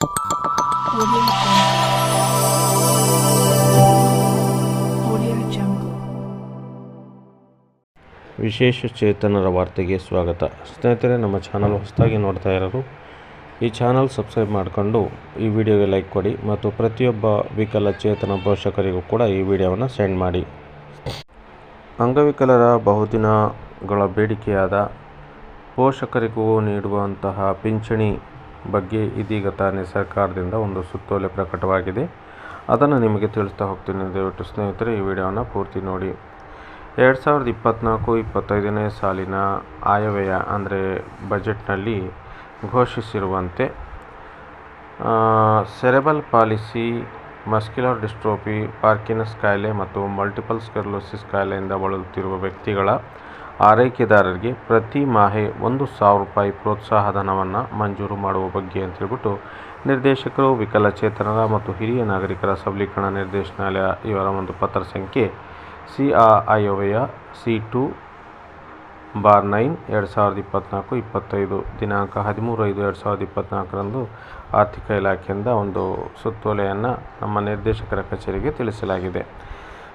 Audio Jungle. ವಿಶೇಷ ಚೇತನರ ವಾರ್ತೆಗೆ ಸ್ವಾಗತ. ಸ್ನೇಹಿತರೆ, ನಮ್ಮ ಚಾನಲ್ ಹೊಸದಾಗಿ ನೋಡ್ತಾ ಇರೋರು ಈ ಚಾನಲ್ ಸಬ್ಸ್ಕ್ರೈಬ್ ಮಾಡಿಕೊಂಡು ಈ ವಿಡಿಯೋಗೆ ಲೈಕ್ ಕೊಡಿ ಮತ್ತು ಪ್ರತಿಯೊಬ್ಬ ವಿಕಲಚೇತನ ಪೋಷಕರಿಗೂ ಕೂಡ ಈ ವಿಡಿಯೋವನ್ನು ಸೆಂಡ್ ಮಾಡಿ. ಅಂಗವಿಕಲರ ಬಹುದಿನಗಳ ಬೇಡಿಕೆಯಾದ ಪೋಷಕರಿಗೂ ನೀಡುವಂತಹ ಪಿಂಚಣಿ ಬಗ್ಗೆ ಇದೀಗ ತಾನೇ ಸರ್ಕಾರದಿಂದ ಒಂದು ಸುತ್ತೋಲೆ ಪ್ರಕಟವಾಗಿದೆ. ಅದನ್ನು ನಿಮಗೆ ತಿಳಿಸ್ತಾ ಹೋಗ್ತೀನಿ. ದಯವಿಟ್ಟು ಸ್ನೇಹಿತರೆ ಈ ವಿಡಿಯೋನ ಪೂರ್ತಿ ನೋಡಿ. 2024-25ನೇ ಸಾಲಿನ ಆಯವ್ಯಯ ಅಂದರೆ ಬಜೆಟ್ನಲ್ಲಿ ಘೋಷಿಸಿರುವಂತೆ ಸೆರೆಬಲ್ ಪಾಲಿಸಿ, ಮಸ್ಕ್ಯುಲರ್ ಡಿಸ್ಟ್ರೋಫಿ, ಪಾರ್ಕಿನ್ಸನ್ ಕಾಯಿಲೆ ಮತ್ತು ಮಲ್ಟಿಪಲ್ ಸ್ಕ್ಲೆರೋಸಿಸ್ ಕಾಯಿಲೆಯಿಂದ ಬಳಲುತ್ತಿರುವ ವ್ಯಕ್ತಿಗಳ ಆರೈಕೆದಾರರಿಗೆ ಪ್ರತಿ ಮಾಹೆ ₹1,000 ಪ್ರೋತ್ಸಾಹಧನವನ್ನು ಮಂಜೂರು ಮಾಡುವ ಬಗ್ಗೆ ಅಂತೇಳ್ಬಿಟ್ಟು ನಿರ್ದೇಶಕರು, ವಿಕಲಚೇತನರ ಮತ್ತು ಹಿರಿಯ ನಾಗರಿಕರ ಸಬಲೀಕರಣ ನಿರ್ದೇಶನಾಲಯ ಇವರ ಒಂದು ಪತ್ರ ಸಂಖ್ಯೆ CRIOಯ C2/9 2024-25 ದಿನಾಂಕ 13/5/2024ರಂದು ಆರ್ಥಿಕ ಇಲಾಖೆಯಿಂದ ಒಂದು ಸುತ್ತೋಲೆಯನ್ನು ನಮ್ಮ ನಿರ್ದೇಶಕರ ಕಚೇರಿಗೆ ತಿಳಿಸಲಾಗಿದೆ.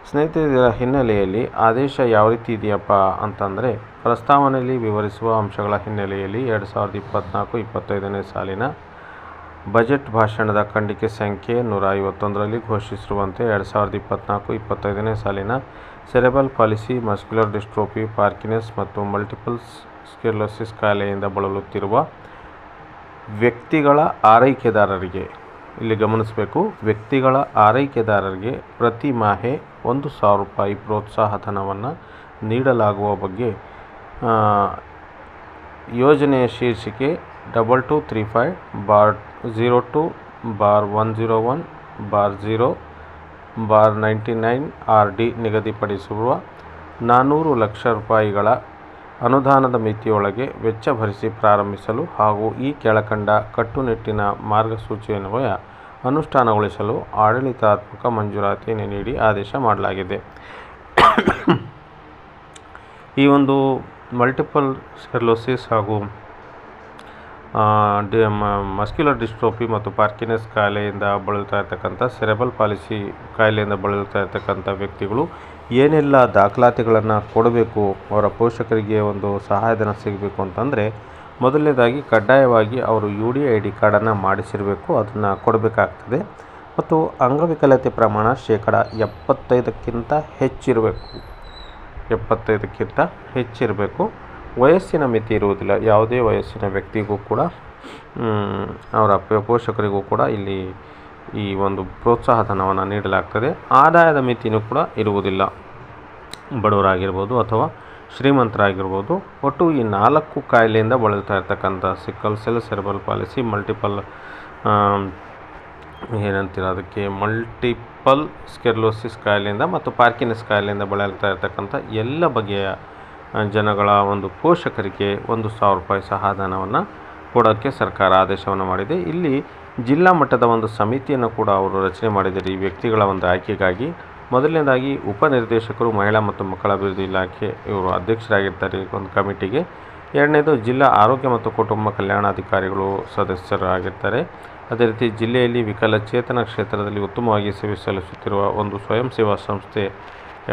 ಸ್ನೇಹಿತರೆ, ಇದರ ಹಿನ್ನೆಲೆಯಲ್ಲಿ ಆದೇಶ ಯಾವ ರೀತಿ ಇದೆಯಪ್ಪ ಅಂತಂದರೆ, ಪ್ರಸ್ತಾವನೆಯಲ್ಲಿ ವಿವರಿಸುವ ಅಂಶಗಳ ಹಿನ್ನೆಲೆಯಲ್ಲಿ 2024-25ನೇ ಸಾಲಿನ ಬಜೆಟ್ ಭಾಷಣದ ಖಂಡಿಕೆ ಸಂಖ್ಯೆ 151ರಲ್ಲಿ ಘೋಷಿಸಿರುವಂತೆ 2024-25ನೇ ಸಾಲಿನ ಸೆರೆಬಲ್ ಪಾಲಿಸಿ, ಮಸ್ಕ್ಯುಲರ್ ಡಿಸ್ಟ್ರೋಫಿ, ಪಾರ್ಕಿನ್ಸನ್ ಮತ್ತು ಮಲ್ಟಿಪಲ್ ಸ್ಕ್ಲೆರೋಸಿಸ್ ಕಾಯಿಲೆಯಿಂದ ಬಳಲುತ್ತಿರುವ ವ್ಯಕ್ತಿಗಳ ಆರೈಕೆದಾರರಿಗೆ, ಇಲ್ಲಿ ಗಮನಿಸಬೇಕು, ವ್ಯಕ್ತಿಗಳ ಆರೈಕೆದಾರರಿಗೆ ಪ್ರತಿ ಮಾಹೆ ₹1,000 ಪ್ರೋತ್ಸಾಹಧನವನ್ನು ನೀಡಲಾಗುವ ಬಗ್ಗೆ ಯೋಜನೆಯ ಶೀರ್ಷಿಕೆ 2235/001/0/99 ನಿಗದಿಪಡಿಸಿರುವ ₹400 ಲಕ್ಷ ಅನುದಾನದ ಮಿತಿಯೊಳಗೆ ವೆಚ್ಚ ಭರಿಸಿ ಪ್ರಾರಂಭಿಸಲು ಹಾಗೂ ಈ ಕೆಳಕಂಡ ಕಟ್ಟುನಿಟ್ಟಿನ ಮಾರ್ಗಸೂಚಿಯನ್ವಯ ಅನುಷ್ಠಾನಗೊಳಿಸಲು ಆಡಳಿತಾತ್ಮಕ ಮಂಜೂರಾತಿಯನ್ನು ನೀಡಿ ಆದೇಶ ಮಾಡಲಾಗಿದೆ. ಈ ಒಂದು ಮಲ್ಟಿಪಲ್ ಸ್ಕ್ಲೆರೋಸಿಸ್ ಹಾಗೂ ಮಸ್ಕ್ಯುಲರ್ ಡಿಸ್ಟ್ರೋಫಿ ಮತ್ತು ಪಾರ್ಕಿನ್ಸನ್ ಕಾಯಿಲೆಯಿಂದ ಬಳಲ್ತಾ ಇರ್ತಕ್ಕಂಥ ಸೆರೆಬಲ್ ಪಾಲಿಸಿ ಕಾಯಿಲೆಯಿಂದ ಬಳಲ್ತಾ ಇರ್ತಕ್ಕಂಥ ವ್ಯಕ್ತಿಗಳು ಏನೆಲ್ಲ ದಾಖಲಾತಿಗಳನ್ನು ಕೊಡಬೇಕು, ಅವರ ಪೋಷಕರಿಗೆ ಒಂದು ಸಹಾಯಧನ ಸಿಗಬೇಕು ಅಂತಂದರೆ, ಮೊದಲನೇದಾಗಿ ಕಡ್ಡಾಯವಾಗಿ ಅವರು UDID ಕಾರ್ಡನ್ನು ಮಾಡಿಸಿರಬೇಕು, ಅದನ್ನು ಕೊಡಬೇಕಾಗ್ತದೆ. ಮತ್ತು ಅಂಗವಿಕಲತೆ ಪ್ರಮಾಣ 75%ಕ್ಕಿಂತ ಹೆಚ್ಚಿರಬೇಕು. ವಯಸ್ಸಿನ ಮಿತಿ ಇರುವುದಿಲ್ಲ. ಯಾವುದೇ ವಯಸ್ಸಿನ ವ್ಯಕ್ತಿಗೂ ಕೂಡ ಅವರ ಪೋಷಕರಿಗೂ ಕೂಡ ಇಲ್ಲಿ ಈ ಒಂದು ಪ್ರೋತ್ಸಾಹಧನವನ್ನು ನೀಡಲಾಗ್ತದೆ. ಆದಾಯದ ಮಿತಿಯೂ ಕೂಡ ಇರುವುದಿಲ್ಲ. ಬಡವರಾಗಿರ್ಬೋದು ಅಥವಾ ಶ್ರೀಮಂತರಾಗಿರ್ಬೋದು. ಒಟ್ಟು ಈ 4 ಕಾಯಿಲೆಯಿಂದ ಬಳಲ್ತಾ ಇರ್ತಕ್ಕಂಥ ಸಿಕ್ಕಲ್ ಸೆಲ್, ಸೆರೆಬಲ್ ಪಾಲಿಸಿ, ಮಲ್ಟಿಪಲ್ ಸ್ಕ್ಲೆರೋಸಿಸ್ ಕಾಯಿಲೆಯಿಂದ ಮತ್ತು ಪಾರ್ಕಿನ್ಸನ್ ಕಾಯಿಲೆಯಿಂದ ಬಳಲ್ತಾ ಇರ್ತಕ್ಕಂಥ ಎಲ್ಲ ಬಗೆಯ ಜನಗಳ ಒಂದು ಪೋಷಕರಿಗೆ ₹1,000 ಸಹಾಯಧನವನ್ನು ಕೊಡೋಕ್ಕೆ ಸರ್ಕಾರ ಆದೇಶವನ್ನು ಮಾಡಿದೆ. ಇಲ್ಲಿ ಜಿಲ್ಲಾ ಮಟ್ಟದ ಒಂದು ಸಮಿತಿಯನ್ನು ಕೂಡ ಅವರು ರಚನೆ ಮಾಡಿದ್ದಾರೆ ಈ ವ್ಯಕ್ತಿಗಳ ಒಂದು ಆಯ್ಕೆಗಾಗಿ. ಮೊದಲನೇದಾಗಿ ಉಪನಿರ್ದೇಶಕರು, ಮಹಿಳಾ ಮತ್ತು ಮಕ್ಕಳ ಅಭಿವೃದ್ಧಿ ಇಲಾಖೆ ಇವರು ಅಧ್ಯಕ್ಷರಾಗಿರ್ತಾರೆ ಒಂದು ಕಮಿಟಿಗೆ. ಎರಡನೇದು ಜಿಲ್ಲಾ ಆರೋಗ್ಯ ಮತ್ತು ಕುಟುಂಬ ಕಲ್ಯಾಣಾಧಿಕಾರಿಗಳು ಸದಸ್ಯರಾಗಿರ್ತಾರೆ. ಅದೇ ರೀತಿ ಜಿಲ್ಲೆಯಲ್ಲಿ ವಿಕಲಚೇತನ ಕ್ಷೇತ್ರದಲ್ಲಿ ಉತ್ತಮವಾಗಿ ಸೇವೆ ಸಲ್ಲಿಸುತ್ತಿರುವ ಒಂದು ಸ್ವಯಂ ಸೇವಾ ಸಂಸ್ಥೆಯ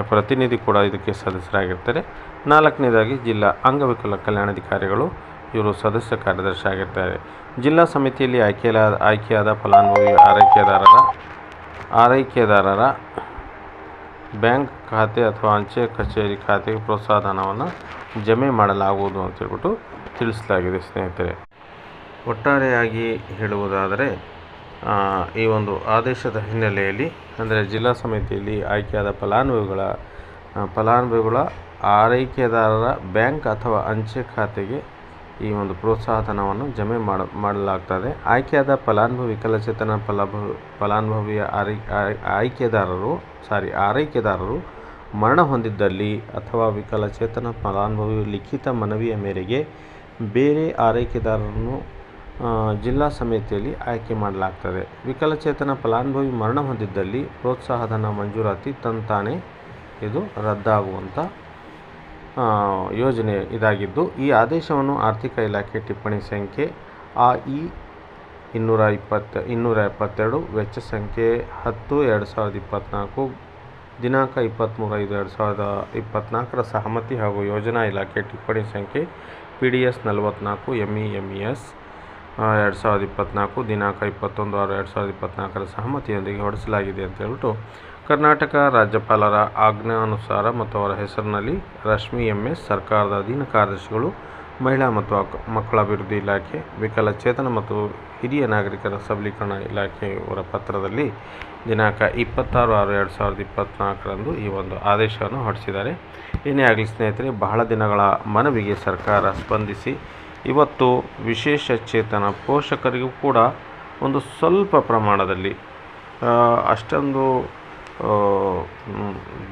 ಪ್ರತಿನಿಧಿ ಕೂಡ ಇದಕ್ಕೆ ಸದಸ್ಯರಾಗಿರ್ತಾರೆ. ನಾಲ್ಕನೇದಾಗಿ ಜಿಲ್ಲಾ ಅಂಗವಿಕಲ ಕಲ್ಯಾಣಾಧಿಕಾರಿಗಳು, ಇವರು ಸದಸ್ಯ ಕಾರ್ಯದರ್ಶಿ ಆಗಿರ್ತಾರೆ. ಜಿಲ್ಲಾ ಸಮಿತಿಯಲ್ಲಿ ಆಯ್ಕೆಯಾದ ಫಲಾನುಭವಿ ಆರೈಕೆದಾರರ ಬ್ಯಾಂಕ್ ಖಾತೆ ಅಥವಾ ಅಂಚೆ ಕಚೇರಿ ಖಾತೆಗೆ ಪ್ರೋತ್ಸಾಹಧನವನ್ನು ಜಮೆ ಮಾಡಲಾಗುವುದು ಅಂತೇಳ್ಬಿಟ್ಟು ತಿಳಿಸಲಾಗಿದೆ. ಸ್ನೇಹಿತರೆ, ಒಟ್ಟಾರೆಯಾಗಿ ಹೇಳುವುದಾದರೆ ಈ ಒಂದು ಆದೇಶದ ಹಿನ್ನೆಲೆಯಲ್ಲಿ ಅಂದರೆ ಜಿಲ್ಲಾ ಸಮಿತಿಯಲ್ಲಿ ಆಯ್ಕೆಯಾದ ಫಲಾನುಭವಿಗಳ ಆರೈಕೆದಾರರ ಬ್ಯಾಂಕ್ ಅಥವಾ ಅಂಚೆ ಖಾತೆಗೆ ಈ ಒಂದು ಪ್ರೋತ್ಸಾಹಧನವನ್ನು ಜಮೆ ಮಾಡಲಾಗ್ತದೆ. ಆಯ್ಕೆಯಾದ ವಿಕಲಚೇತನ ಫಲಾನುಭವಿಯ ಆರೈಕೆದಾರರು ಮರಣ ಹೊಂದಿದ್ದಲ್ಲಿ ಅಥವಾ ವಿಕಲಚೇತನ ಫಲಾನುಭವಿಯ ಲಿಖಿತ ಮನವಿಯ ಮೇರೆಗೆ ಬೇರೆ ಆರೈಕೆದಾರರನ್ನು ಜಿಲ್ಲಾ ಸಮಿತಿಯಲ್ಲಿ ಆಯ್ಕೆ ಮಾಡಲಾಗ್ತದೆ. ವಿಕಲಚೇತನ ಫಲಾನುಭವಿ ಮರಣ ಹೊಂದಿದ್ದಲ್ಲಿ ಪ್ರೋತ್ಸಾಹಧನ ಮಂಜೂರಾತಿ ತಂತಾನೇ ಇದು ರದ್ದಾಗುವಂಥ ಯೋಜನೆ ಇದಾಗಿದ್ದು, ಈ ಆದೇಶವನ್ನು ಆರ್ಥಿಕ ಇಲಾಖೆ ಟಿಪ್ಪಣಿ ಸಂಖ್ಯೆ 272 ವೆಚ್ಚ ಸಂಖ್ಯೆ 10/2024 ದಿನಾಂಕ 23/5/2024 ಸಹಮತಿ ಹಾಗೂ ಯೋಜನಾ ಇಲಾಖೆ ಟಿಪ್ಪಣಿ ಸಂಖ್ಯೆ PDS 44 MEMES 2024 ದಿನಾಂಕ 21/6/2024 ಸಹಮತಿಯೊಂದಿಗೆ ಹೊರಡಿಸಲಾಗಿದೆ ಅಂತ ಹೇಳ್ಬಿಟ್ಟು ಕರ್ನಾಟಕ ರಾಜ್ಯಪಾಲರ ಆಜ್ಞಾನುಸಾರ ಮತ್ತು ಅವರ ಹೆಸರಿನಲ್ಲಿ ರಶ್ಮಿ MS ಸರ್ಕಾರದ ಅಧೀನ ಕಾರ್ಯದರ್ಶಿಗಳು ಮಹಿಳಾ ಮತ್ತು ಮಕ್ಕಳ ಅಭಿವೃದ್ಧಿ ಇಲಾಖೆ ವಿಕಲಚೇತನ ಮತ್ತು ಹಿರಿಯ ನಾಗರಿಕರ ಸಬಲೀಕರಣ ಇಲಾಖೆಯವರ ಪತ್ರದಲ್ಲಿ ದಿನಾಂಕ 26/6/2024 ಈ ಒಂದು ಆದೇಶವನ್ನು ಹೊರಡಿಸಿದ್ದಾರೆ. ಏನೇ ಆಗಲಿ ಸ್ನೇಹಿತರೆ, ಬಹಳ ದಿನಗಳ ಮನವಿಗೆ ಸರ್ಕಾರ ಸ್ಪಂದಿಸಿ ಇವತ್ತು ವಿಶೇಷ ಚೇತನ ಪೋಷಕರಿಗೂ ಕೂಡ ಒಂದು ಸ್ವಲ್ಪ ಪ್ರಮಾಣದಲ್ಲಿ ಅಷ್ಟೊಂದು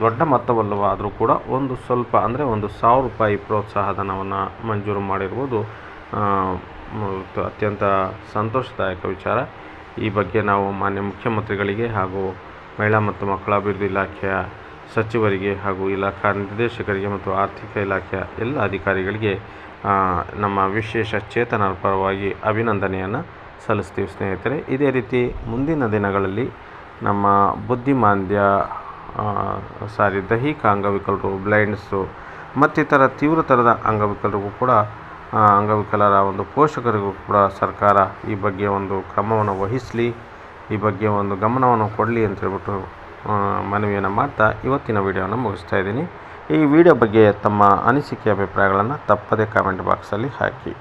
ದೊಡ್ಡ ಮೊತ್ತವಲ್ಲವಾದರೂ ಕೂಡ ಒಂದು ಸ್ವಲ್ಪ ಅಂದರೆ 1,000 ರೂಪಾಯಿ ಪ್ರೋತ್ಸಾಹಧನವನ್ನು ಮಂಜೂರು ಮಾಡಿರುವುದು ಅತ್ಯಂತ ಸಂತೋಷದಾಯಕ ವಿಚಾರ. ಈ ಬಗ್ಗೆ ನಾವು ಮಾನ್ಯ ಮುಖ್ಯಮಂತ್ರಿಗಳಿಗೆ ಹಾಗೂ ಮಹಿಳಾ ಮತ್ತು ಮಕ್ಕಳ ಅಭಿವೃದ್ಧಿ ಇಲಾಖೆಯ ಸಚಿವರಿಗೆ ಹಾಗೂ ಇಲಾಖಾ ನಿರ್ದೇಶಕರಿಗೆ ಮತ್ತು ಆರ್ಥಿಕ ಇಲಾಖೆಯ ಎಲ್ಲ ಅಧಿಕಾರಿಗಳಿಗೆ ನಮ್ಮ ವಿಶೇಷ ಚೇತನರ ಪರವಾಗಿ ಅಭಿನಂದನೆಯನ್ನು ಸಲ್ಲಿಸ್ತೀವಿ ಸ್ನೇಹಿತರೆ. ಇದೇ ರೀತಿ ಮುಂದಿನ ದಿನಗಳಲ್ಲಿ ನಮ್ಮ ಬುದ್ಧಿಮಾಂದ್ಯ ದೈಹಿಕ ಅಂಗವಿಕಲರು, ಬ್ಲೈಂಡ್ಸು ಮತ್ತಿತರ ತೀವ್ರತರದ ಅಂಗವಿಕಲರ ಒಂದು ಪೋಷಕರಿಗೂ ಕೂಡ ಸರ್ಕಾರ ಈ ಬಗ್ಗೆ ಒಂದು ಕ್ರಮವನ್ನು ವಹಿಸಲಿ, ಈ ಬಗ್ಗೆ ಒಂದು ಗಮನವನ್ನು ಕೊಡಲಿ ಅಂತ ಹೇಳ್ಬಿಟ್ಟು ಮನವಿಯನ್ನು ಮಾಡ್ತಾ ಇವತ್ತಿನ ವಿಡಿಯೋವನ್ನು ಮುಗಿಸ್ತಾ ಇದ್ದೀನಿ. ಈ ವಿಡಿಯೋ ಬಗ್ಗೆ ತಮ್ಮ ಅನಿಸಿಕೆ ಅಭಿಪ್ರಾಯಗಳನ್ನು ತಪ್ಪದೇ ಕಾಮೆಂಟ್ ಬಾಕ್ಸಲ್ಲಿ ಹಾಕಿ.